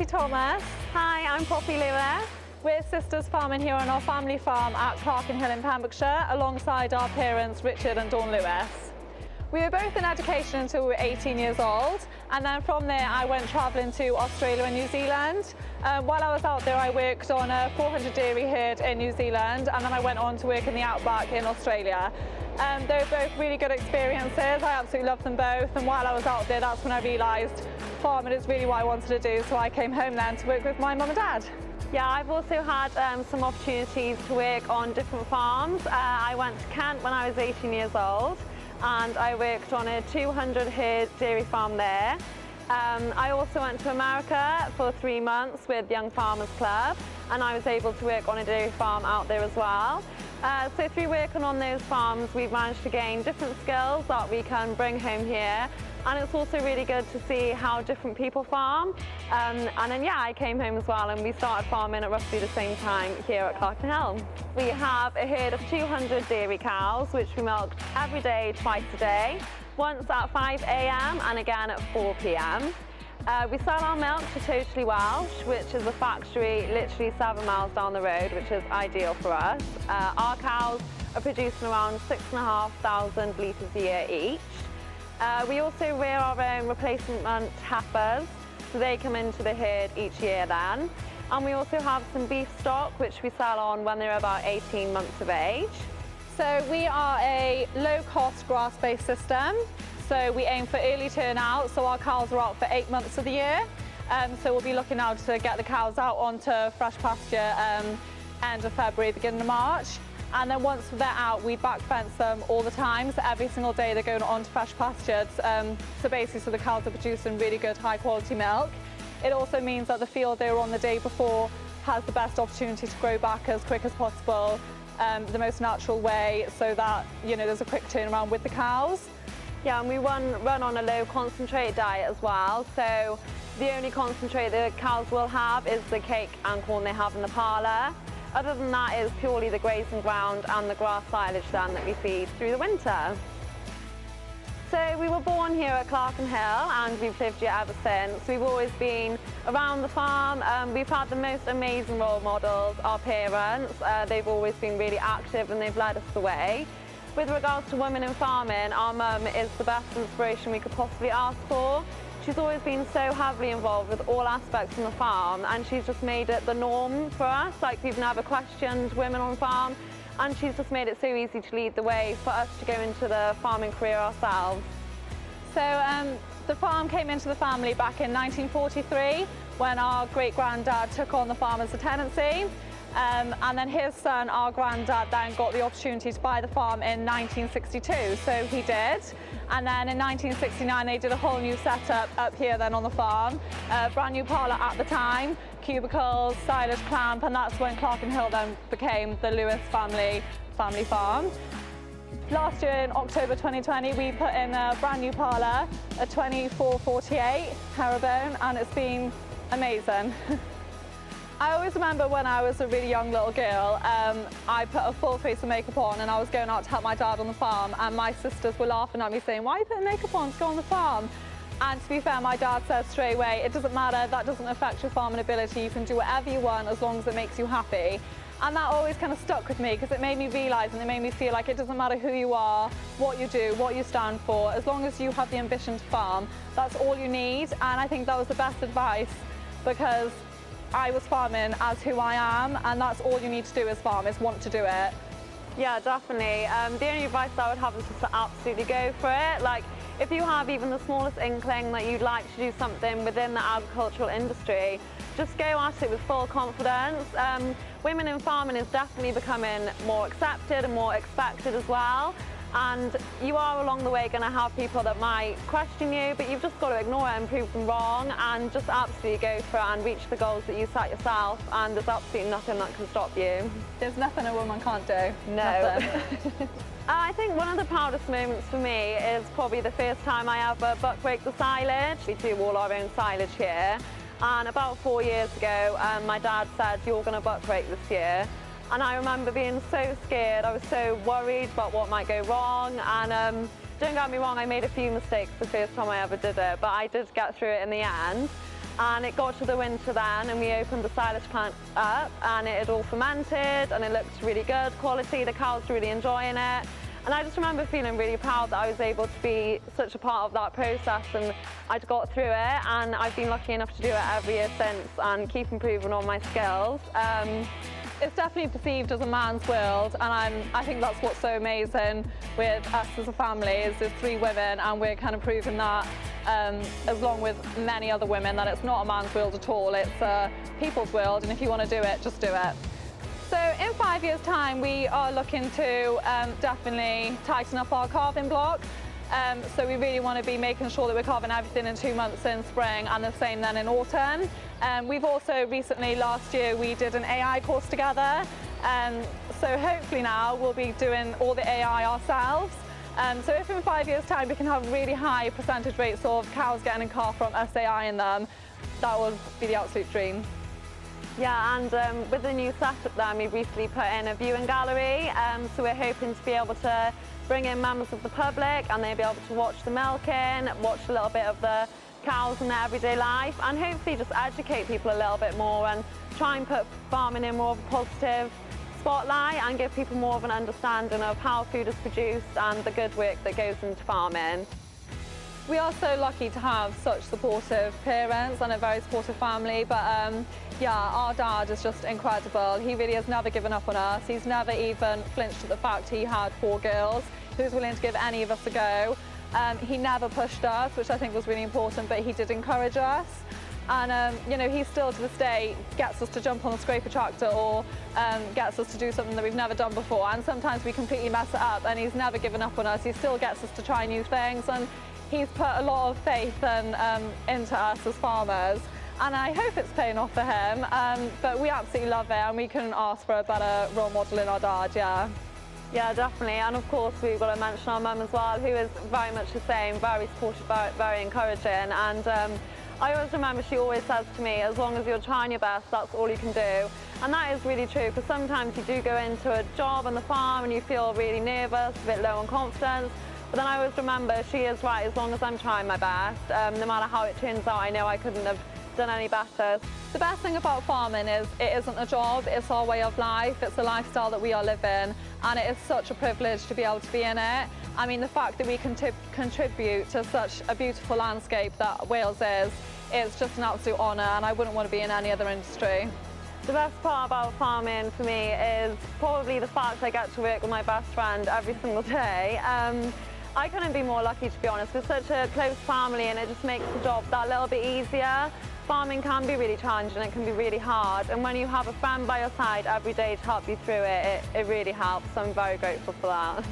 Josie Thomas. Hi, I'm Poppy Lewis. We're sisters farming here on our family farm at Clerkenhill in Pembrokeshire, alongside our parents Richard and Dawn Lewis. We were both in education until we were 18 years old, and then from there I went travelling to Australia and New Zealand. While I was out there I worked on a 400 dairy herd in New Zealand, and then I went on to work in the outback in Australia. They were both really good experiences. I absolutely loved them both, and while I was out there that's when I realised farming is really what I wanted to do, so I came home then to work with my mum and dad. Yeah, I've also had some opportunities to work on different farms. I went to Kent when I was 18 years old, and I worked on a 200 herd dairy farm there. I also went to America for 3 months with Young Farmers Club, and I was able to work on a dairy farm out there as well. So through working on those farms, we've managed to gain different skills that we can bring home here. And it's also really good to see how different people farm. And then yeah, I came home as well, and we started farming at roughly the same time here at Clerkenhill. We have a herd of 200 dairy cows, which we milk every day, twice a day, once at 5 a.m. and again at 4 p.m. We sell our milk to Totally Welsh, which is a factory literally 7 miles down the road, which is ideal for us. Our cows are producing around 6,500 litres a year each. We also rear our own replacement heifers, so they come into the herd each year then. And we also have some beef stock, which we sell on when they're about 18 months of age. So we are a low-cost grass-based system. So we aim for early turnout, so our cows are out for 8 months of the year. So we'll be looking now to get the cows out onto fresh pasture end of February, beginning of March. And then once they're out, we back fence them all the time. So every single day they're going on to fresh pastures. So basically, so the cows are producing really good, high quality milk. It also means that the field they were on the day before has the best opportunity to grow back as quick as possible, the most natural way, so that, you know, there's a quick turnaround with the cows. Yeah, and we run on a low concentrate diet as well. So the only concentrate the cows will have is the cake and corn they have in the parlour. Other than that, it's purely the grazing ground and the grass silage then that we feed through the winter. So we were born here at Clerkenhill, and we've lived here ever since. We've always been around the farm. We've had the most amazing role models, our parents. They've always been really active and they've led us the way. With regards to women in farming, our mum is the best inspiration we could possibly ask for. She's always been so heavily involved with all aspects on the farm, and she's just made it the norm for us. Like, we've never questioned women on farm, and she's just made it so easy to lead the way for us to go into the farming career ourselves. So the farm came into the family back in 1943 when our great-granddad took on the farm as a tenancy. And then his son, our granddad, then got the opportunity to buy the farm in 1962, so he did. And then in 1969 they did a whole new setup up here then on the farm, brand new parlour at the time, cubicles, silage clamp, and that's when Clerkenhill then became the Lewis family farm. Last year in October 2020 we put in a brand new parlour, a 2448 herringbone, and it's been amazing. I always remember when I was a really young little girl, I put a full face of makeup on and I was going out to help my dad on the farm, and my sisters were laughing at me saying, "Why are you putting makeup on to go on the farm?" And to be fair, my dad said straight away, "It doesn't matter, that doesn't affect your farming ability, you can do whatever you want as long as it makes you happy." And that always kind of stuck with me, because it made me realise and it made me feel like it doesn't matter who you are, what you do, what you stand for, as long as you have the ambition to farm, that's all you need. And I think that was the best advice, because I was farming as who I am, and that's all you need to do as farm, is want to do it. Yeah, definitely. The only advice I would have is just to absolutely go for it. Like, if you have even the smallest inkling that you'd like to do something within the agricultural industry, just go at it with full confidence. Women in farming is definitely becoming more accepted and more expected as well. And you are along the way going to have people that might question you, but you've just got to ignore it and prove them wrong, and just absolutely go for it and reach the goals that you set yourself, and there's absolutely nothing that can stop you. There's nothing a woman can't do. No. I think one of the proudest moments for me is probably the first time I ever buck-raked the silage. We do all our own silage here, and about 4 years ago my dad said, "You're going to buck-rake this year." And I remember being so scared. I was so worried about what might go wrong. And don't get me wrong, I made a few mistakes the first time I ever did it, but I did get through it in the end. And it got to the winter then, and we opened the silage plant up, and it had all fermented, and it looked really good quality. The cows were really enjoying it. And I just remember feeling really proud that I was able to be such a part of that process, and I'd got through it, and I've been lucky enough to do it every year since and keep improving on my skills. It's definitely perceived as a man's world, and I think that's what's so amazing with us as a family is there's 3 women, and we're kind of proving that along with many other women that it's not a man's world at all, it's a people's world, and if you want to do it, just do it. So in 5 years' time, we are looking to definitely tighten up our carving block. So we really want to be making sure that we're carving everything in 2 months in spring and the same then in autumn. We've also recently, last year, we did an AI course together. So hopefully now we'll be doing all the AI ourselves. So if in 5 years' time we can have really high percentage rates of cows getting calved from us AI in them, that would be the absolute dream. Yeah, and with the new setup then, we recently put in a viewing gallery, so we're hoping to be able to bring in members of the public, and they'll be able to watch the milking, watch a little bit of the cows in their everyday life, and hopefully just educate people a little bit more and try and put farming in more of a positive spotlight and give people more of an understanding of how food is produced and the good work that goes into farming. We are so lucky to have such supportive parents and a very supportive family, but yeah, our dad is just incredible. He really has never given up on us. He's never even flinched at the fact he had 4 girls. He was willing to give any of us a go. He never pushed us, which I think was really important, but he did encourage us. And you know, he still to this day gets us to jump on a scraper tractor or gets us to do something that we've never done before. And sometimes we completely mess it up, and he's never given up on us. He still gets us to try new things, and he's put a lot of faith into us as farmers. And I hope it's paying off for him, but we absolutely love it, and we couldn't ask for a better role model in our dad, yeah. Yeah, definitely, and of course we've got to mention our mum as well, who is very much the same, very supportive, very encouraging, and I always remember she always says to me, as long as you're trying your best, that's all you can do. And that is really true, because sometimes you do go into a job on the farm and you feel really nervous, a bit low on confidence, but then I always remember she is right, as long as I'm trying my best, no matter how it turns out, I know I couldn't have done any better. The best thing about farming is it isn't a job, it's our way of life, it's a lifestyle that we are living, and it is such a privilege to be able to be in it. I mean, the fact that we can contribute to such a beautiful landscape that Wales is, it's just an absolute honour, and I wouldn't want to be in any other industry. The best part about farming for me is probably the fact I get to work with my best friend every single day. I couldn't be more lucky, to be honest. We're such a close family, and it just makes the job that little bit easier. Farming can be really challenging, it can be really hard, and when you have a friend by your side every day to help you through it, it really helps. So I'm very grateful for that.